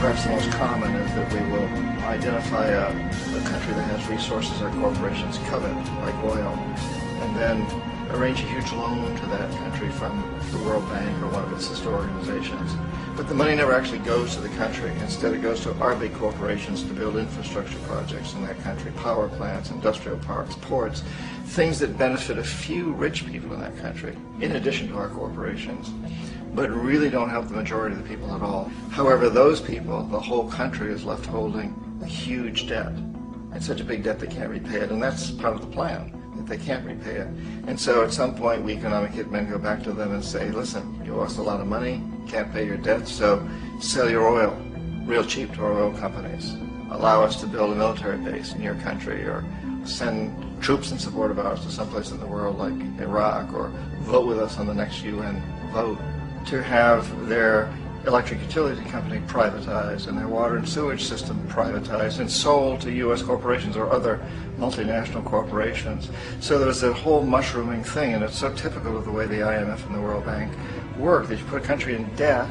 perhaps the most common is that we will identify a country that has resources our corporations covet, like oil, and then arrange a huge loan to that country from the World Bank or one of its sister organizations. But the money never actually goes to the country. Instead, it goes to our big corporations to build infrastructure projects in that country, power plants, industrial parks, ports, things that benefit a few rich people in that country, in addition to our corporations, but really don't help the majority of the people at all. However, those people, the whole country is left holding a huge debt, and such a big debt they can't repay it, and that's part of the plan, that they can't repay it. And so at some point, we economic hitmen go back to them and say, listen, you owe us a lot of money, can't pay your debt, so sell your oil real cheap to our oil companies. Allow us to build a military base in your country, or send troops in support of ours to someplace in the world like Iraq, or vote with us on the next UN vote, to have their electric utility company privatized and their water and sewage system privatized and sold to U.S. corporations or other multinational corporations. So there's a whole mushrooming thing, and it's so typical of the way the IMF and the World Bank work, that you put a country in debt,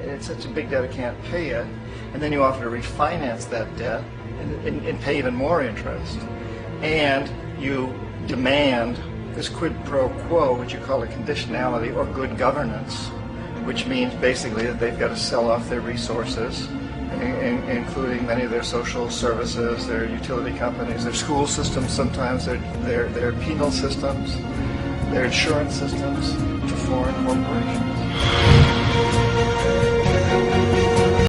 it's such a big debt it can't pay it, and then you offer to refinance that debt and pay even more interest. And you demand this quid pro quo, which you call a conditionality or good governance, which means basically that they've got to sell off their resources, including many of their social services, their utility companies, their school systems, sometimes their penal systems, their insurance systems, to foreign corporations.